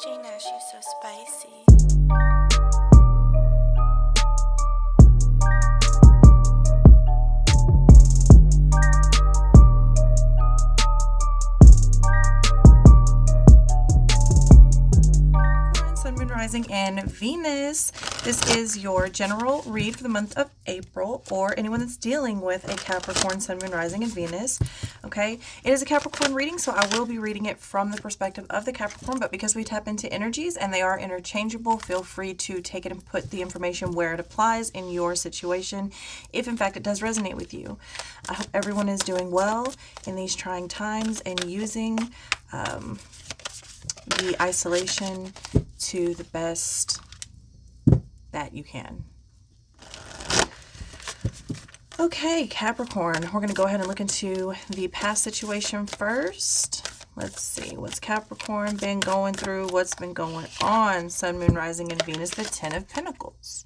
Gina, she's so spicy. Sun, Moon, Rising, and Venus. This is your general read for the month of April, or anyone that's dealing with a Capricorn, Sun, Moon, Rising, and Venus. Okay, it is a Capricorn reading, so I will be reading it from the perspective of the Capricorn, but because we tap into energies and they are interchangeable, feel free to take it and put the information where it applies in your situation, if in fact it does resonate with you. I hope everyone is doing well in these trying times and using the isolation to the best that you can. Okay, Capricorn, we're going to go ahead and look into the past situation first. Let's see, what's Capricorn been going through? What's been going on? Sun, Moon, Rising, and Venus, the Ten of Pentacles.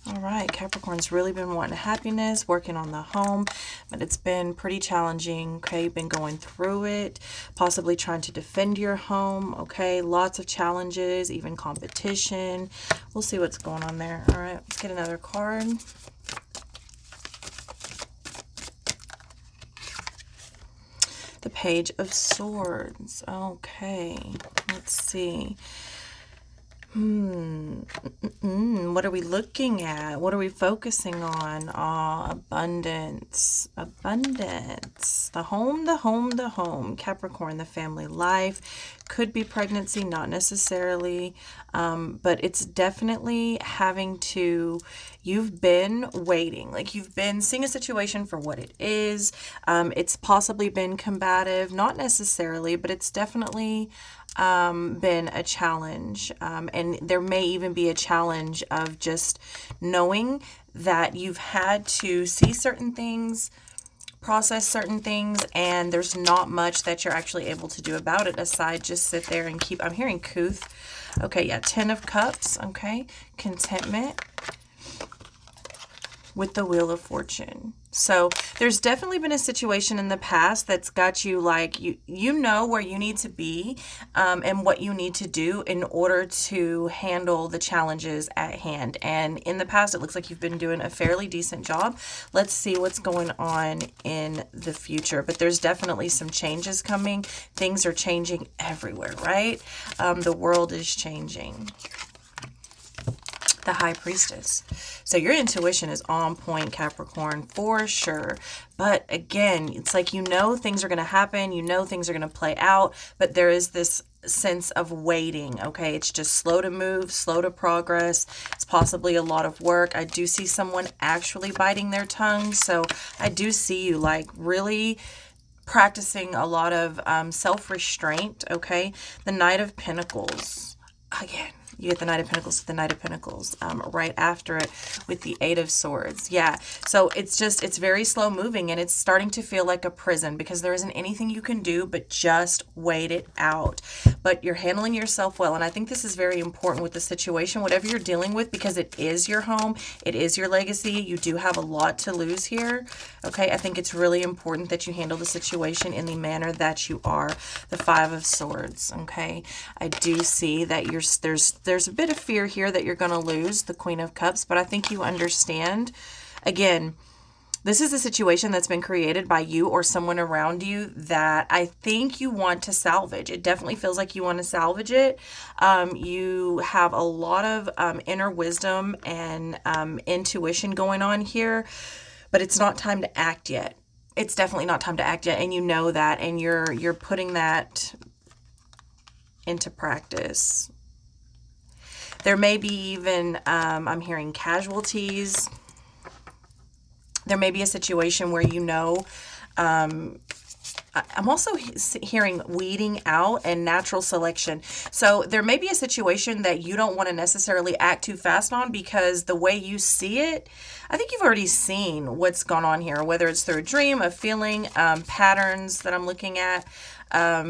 All right, Capricorn's really been wanting happiness, working on the home, but it's been pretty challenging, okay? Been going through it, possibly trying to defend your home, okay? Lots of challenges, even competition. We'll see what's going on there. All right, let's get another card. The Page of Swords. Okay, let's see. What are we looking at? What are we focusing on? Abundance. Abundance. The home, the home, the home. Capricorn, the family life. Could be pregnancy, not necessarily. But it's definitely having to, you've been waiting. Like you've been seeing a situation for what it is. It's possibly been combative, not necessarily, but it's definitely been a challenge, and there may even be a challenge of just knowing that you've had to see certain things, process certain things, and there's not much that you're actually able to do about it aside just sit there and keep, I'm hearing couth. Okay, yeah, Ten of Cups, okay, contentment with the Wheel of Fortune. So there's definitely been a situation in the past that's got you like, you know where you need to be and what you need to do in order to handle the challenges at hand. And in the past, it looks like you've been doing a fairly decent job. Let's see what's going on in the future. But there's definitely some changes coming. Things are changing everywhere, right? The world is changing. The High Priestess. So your intuition is on point, Capricorn, for sure. But again, it's like, you know, things are going to happen. You know, things are going to play out. But there is this sense of waiting. Okay. It's just slow to move, slow to progress. It's possibly a lot of work. I do see someone actually biting their tongue. So I do see you like really practicing a lot of self-restraint. Okay. The Knight of Pentacles. Again, you get the Knight of Pentacles to the Knight of Pentacles right after it with the Eight of Swords. Yeah, so it's just, it's very slow moving and it's starting to feel like a prison because there isn't anything you can do but just wait it out. But you're handling yourself well. And I think this is very important with the situation, whatever you're dealing with, because it is your home. It is your legacy. You do have a lot to lose here. Okay, I think it's really important that you handle the situation in the manner that you are. The Five of Swords. Okay, I do see that there's a bit of fear here that you're going to lose the Queen of Cups, but I think you understand. Again, this is a situation that's been created by you or someone around you that I think you want to salvage. It definitely feels like you want to salvage it. You have a lot of inner wisdom and intuition going on here, but it's not time to act yet. It's definitely not time to act yet, and you know that, and you're putting that into practice. There may be even, I'm hearing casualties. There may be a situation where, you know, I'm also hearing weeding out and natural selection. So there may be a situation that you don't want to necessarily act too fast on because the way you see it, I think you've already seen what's gone on here, whether it's through a dream, a feeling, patterns that I'm looking at.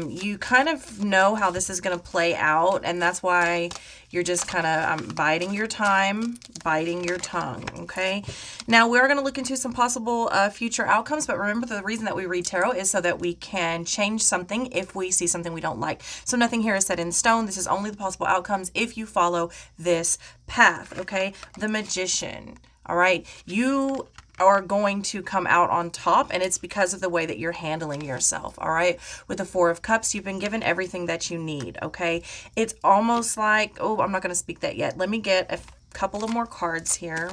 You kind of know how this is going to play out, and that's why you're just kind of biding your time, biting your tongue, okay? Now, we're going to look into some possible future outcomes, but remember, the reason that we read tarot is so that we can change something if we see something we don't like. So nothing here is set in stone. This is only the possible outcomes if you follow this path, okay? The Magician, all right? You are going to come out on top, and it's because of the way that you're handling yourself, all right? With the Four of Cups, you've been given everything that you need, okay? It's almost like, oh, I'm not going to speak that yet. Let me get a couple of more cards here.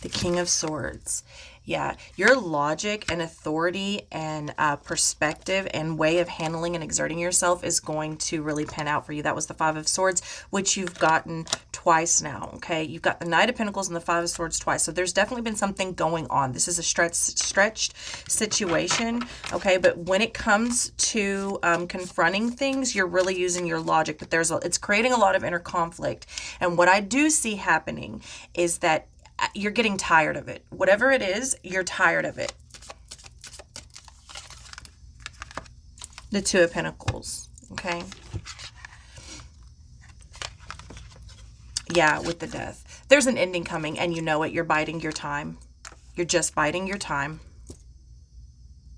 The King of Swords. Yeah, your logic and authority and perspective and way of handling and exerting yourself is going to really pan out for you. That was the Five of Swords, which you've gotten twice now, okay? You've got the Knight of Pentacles and the Five of Swords twice. So there's definitely been something going on. This is a stretched situation, okay? But when it comes to confronting things, you're really using your logic. But it's creating a lot of inner conflict. And what I do see happening is that you're getting tired of it. Whatever it is, you're tired of it. The Two of Pentacles, okay? Yeah, with the Death. There's an ending coming, and you know it. You're biding your time. You're just biding your time.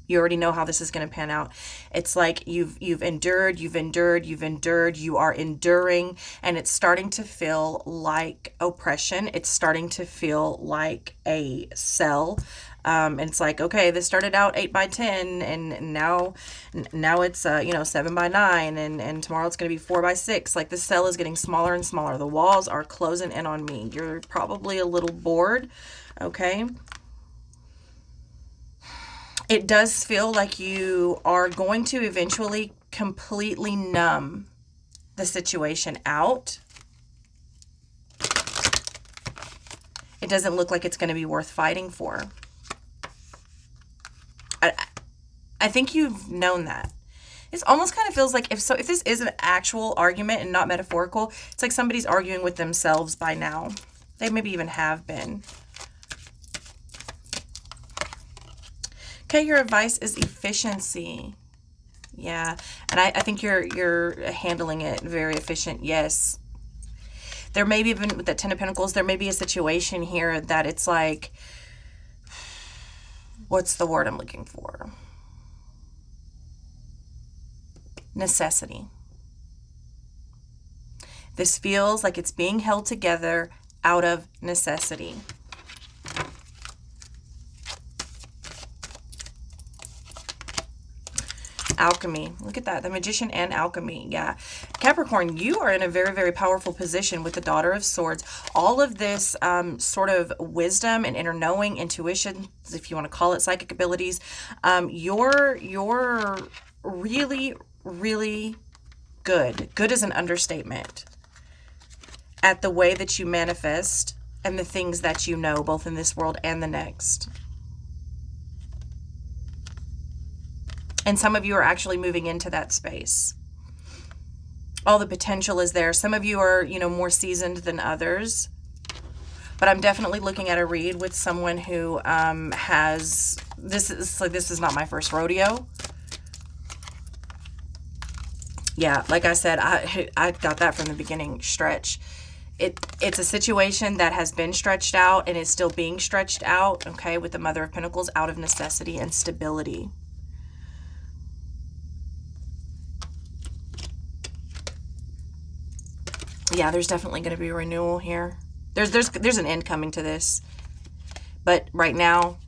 You already know how this is going to pan out. It's like you've endured, you are enduring, and it's starting to feel like oppression. It's starting to feel like a cell. And it's like, okay, this started out 8 by 10, and now it's 7 by 9, and tomorrow it's going to be 4 by 6. Like, the cell is getting smaller and smaller. The walls are closing in on me. You're probably a little bored, okay? It does feel like you are going to eventually completely numb the situation out. It doesn't look like it's going to be worth fighting for. I think you've known that. It almost kind of feels like if this is an actual argument and not metaphorical, it's like somebody's arguing with themselves by now. They maybe even have been. Okay, your advice is efficiency. Yeah, and I think you're handling it very efficient. Yes. There may be, even with that Ten of Pentacles, there may be a situation here that it's like, what's the word I'm looking for? Necessity. This feels like it's being held together out of necessity. Alchemy. Look at that. The Magician and Alchemy. Yeah. Capricorn, you are in a very, very powerful position with the Daughter of Swords. All of this sort of wisdom and inner knowing, intuition, if you want to call it, psychic abilities, you're really, really good. Good is an understatement at the way that you manifest and the things that you know, both in this world and the next. And some of you are actually moving into that space. All the potential is there. Some of you are, more seasoned than others. But I'm definitely looking at a read with someone who has, this is not my first rodeo. Yeah, like I said, I got that from the beginning. Stretch. It's a situation that has been stretched out and is still being stretched out, okay, with the Mother of Pentacles, out of necessity and stability. Yeah, there's definitely going to be a renewal here. There's an end coming to this. But right now,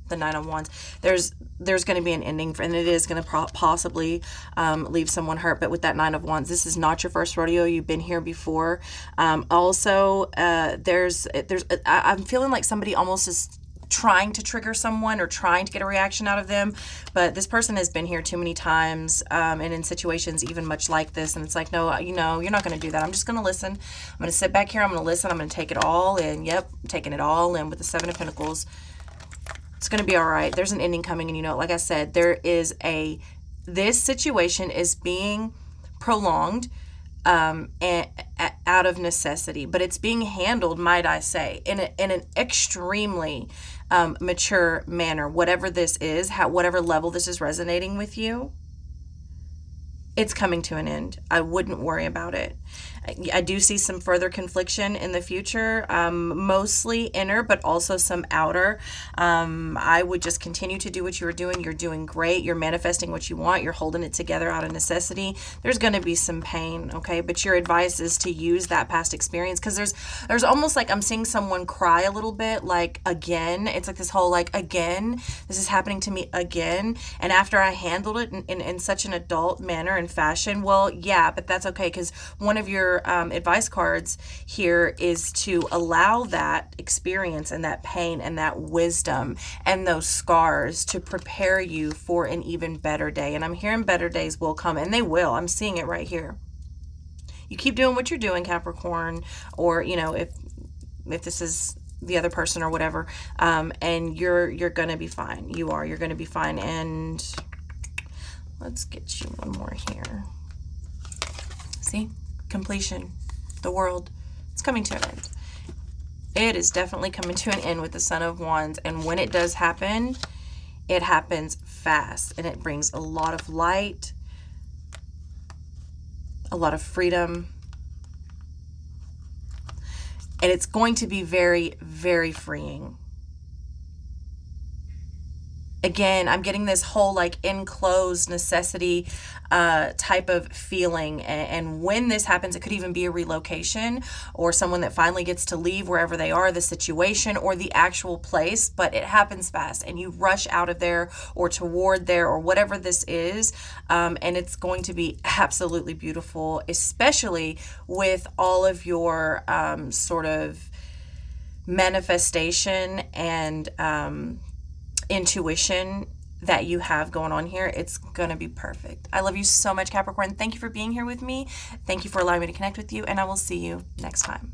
the Nine of Wands, there's going to be an ending, and it is going to possibly leave someone hurt. But with that Nine of Wands, this is not your first rodeo. You've been here before. Also, I'm feeling like somebody almost is trying to trigger someone or trying to get a reaction out of them, but this person has been here too many times and in situations even much like this, and it's like, no, you're not going to do that. I'm just going to listen. I'm going to sit back here. I'm going to listen. I'm going to take it all in. Yep, I'm taking it all in with the Seven of Pentacles. It's going to be all right. There's an ending coming, and like I said, this situation is being prolonged and out of necessity, but it's being handled, might I say, in an extremely mature manner. Whatever this is, whatever level this is resonating with you, it's coming to an end. I wouldn't worry about it. I do see some further confliction in the future, mostly inner, but also some outer. I would just continue to do what you were doing. You're doing great. You're manifesting what you want. You're holding it together out of necessity. There's going to be some pain, okay? But your advice is to use that past experience, because there's almost like I'm seeing someone cry a little bit, like, again. It's like this whole, like, again, this is happening to me again. And after I handled it in such an adult manner and fashion, well, yeah, but that's okay, because one of your advice cards here is to allow that experience and that pain and that wisdom and those scars to prepare you for an even better day. And I'm hearing better days will come, and they will. I'm seeing it right here. You keep doing what you're doing, Capricorn, or, you know, if this is the other person or whatever, and you're gonna be fine. You're gonna be fine. And let's get you one more here. See? Completion. The world. It's coming to an end. It is definitely coming to an end with the Son of Wands. And when it does happen, it happens fast. And it brings a lot of light, a lot of freedom. And it's going to be very, very freeing. Again, I'm getting this whole like enclosed necessity type of feeling. And when this happens, it could even be a relocation or someone that finally gets to leave wherever they are, the situation or the actual place. But it happens fast and you rush out of there or toward there or whatever this is. And it's going to be absolutely beautiful, especially with all of your sort of manifestation and intuition that you have going on here. It's gonna be perfect. I love you so much, Capricorn. Thank you for being here with me. Thank you for allowing me to connect with you, and I will see you next time.